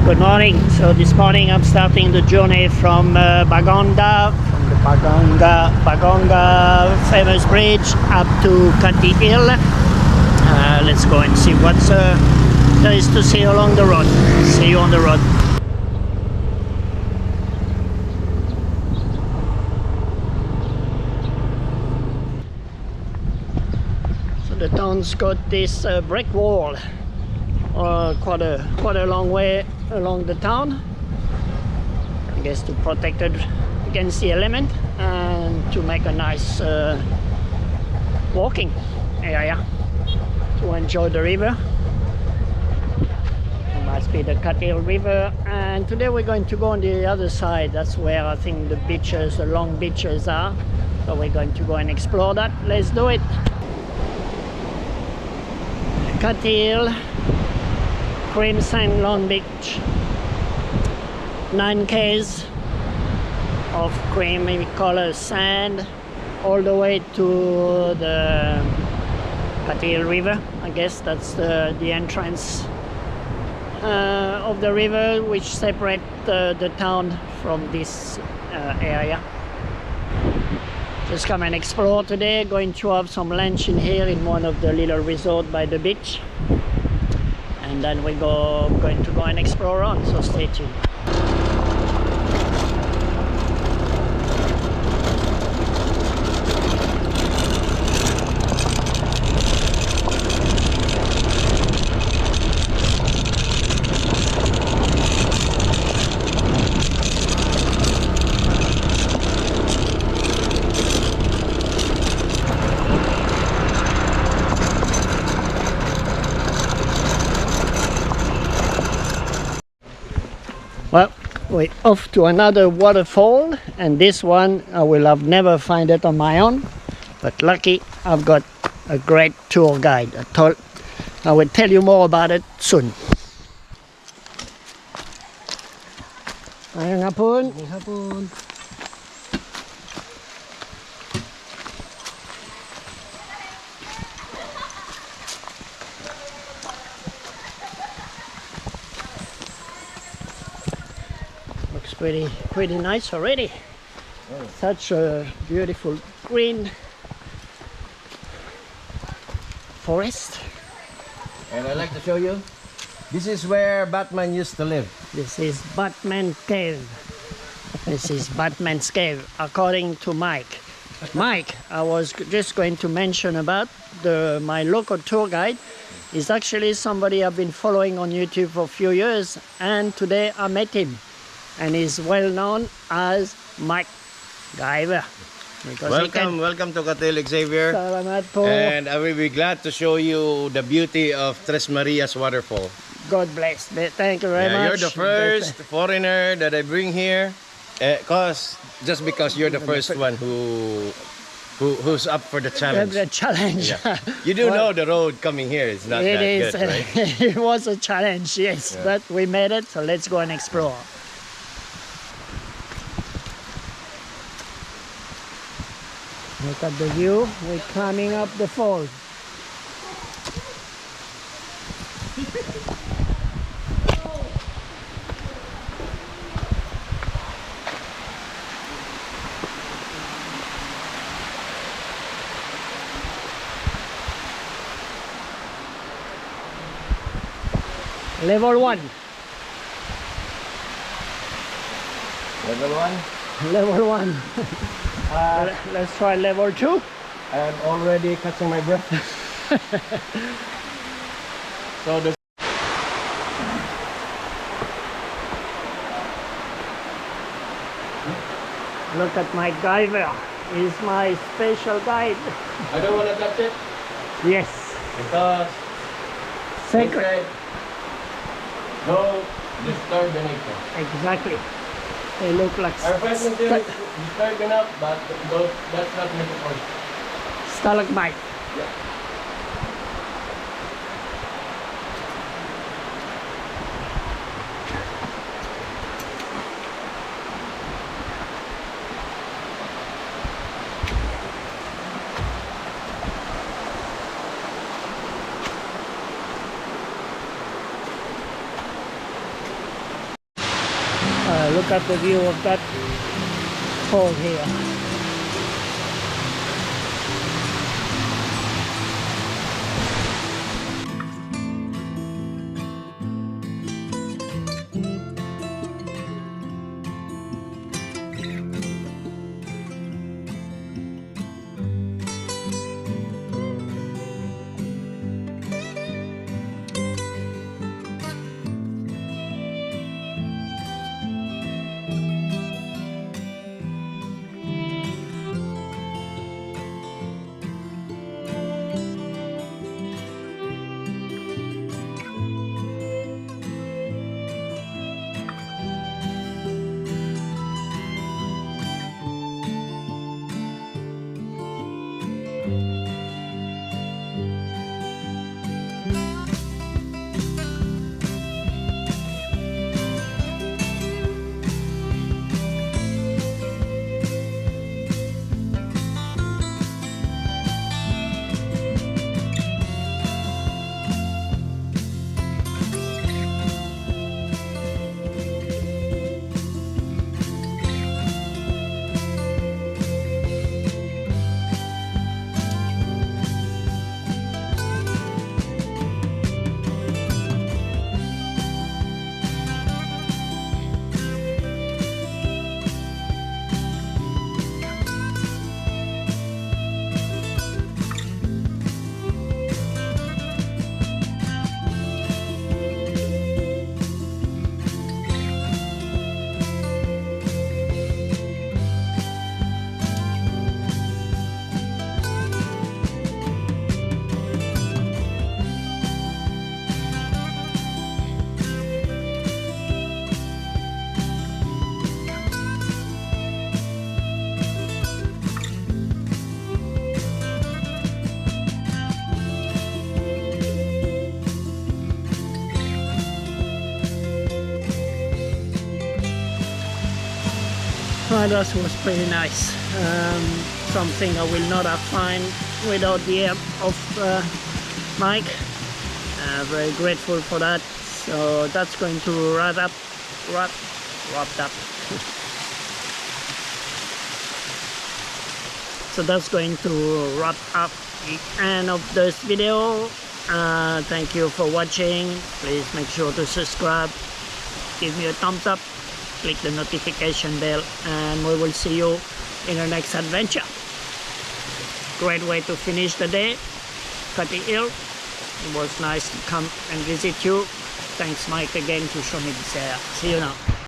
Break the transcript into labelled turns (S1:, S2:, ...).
S1: Good morning. So this morning I'm starting the journey from Bagonda, from the Bagonga famous bridge up to Kati Hill. Let's go and see what there is to see along the road. See you on the road. So the town's got this brick wall. Quite a long way along the town, I guess, to protect it against the element and to make a nice walking area to enjoy the river. It must be the Katil River, and today we're going to go on the other side. That's where I think the beaches, the long beaches are, so we're going to go and explore that. Let's do it. Katil Crimson Long Beach, 9 k's of creamy color sand all the way to the Katil River. I guess that's the entrance of the river, which separates the town from this area. Just come and explore today. Going to have some lunch in here in one of the little resorts by the beach, and then we're going to go and explore on, so stay tuned. Well, we're off to another waterfall, and this one I will have never find it on my own, but lucky I've got a great tour guide. I will tell you more about it soon. Ngayong hapon.
S2: Ngayong hapon.
S1: Pretty nice already. Oh. Such a beautiful green forest.
S2: And I'd like to show you, this is where Batman used to live.
S1: This is Batman Cave. This is Batman's Cave, according to Mike. Mike, I was just going to mention about my local tour guide. Is actually somebody I've been following on YouTube for a few years, and today I met him. And he's well known as MikeGyver.
S2: Welcome to Katil, Xavier.
S1: Salamat po.
S2: And I will be glad to show you the beauty of Tres Marias waterfall.
S1: God bless. Thank you very much.
S2: You're the first foreigner that I bring here, just because you're the first one who's up for the challenge.
S1: The challenge.
S2: Yeah. You do know the road coming here is not that good, right?
S1: It was a challenge, yes, yeah. But we made it, so let's go and explore. Look at the view. We're climbing up the fall. Level 1.
S2: Level 1?
S1: Level 1. Let's try level 2.
S2: I'm already catching my breath. So
S1: look at MikeGyver. He's my special guide.
S2: I don't want to touch it.
S1: Yes.
S2: Because
S1: sacred.
S2: Don't disturb the nature.
S1: Exactly. They look like
S2: disturbed enough, but that's not metaphor.
S1: Stalagmite.
S2: Yeah.
S1: Look at the view of that fall here. That was pretty nice. Something I will not have find without the help of Mike. Very grateful for that. So that's going to wrap up. So that's going to wrap up the end of this video. Thank you for watching. Please make sure to subscribe, give me a thumbs up, click the notification bell, and we will see you in our next adventure. Great way to finish the day. Kati Hill. It was nice to come and visit you. Thanks Mike again to show me this area. See you now.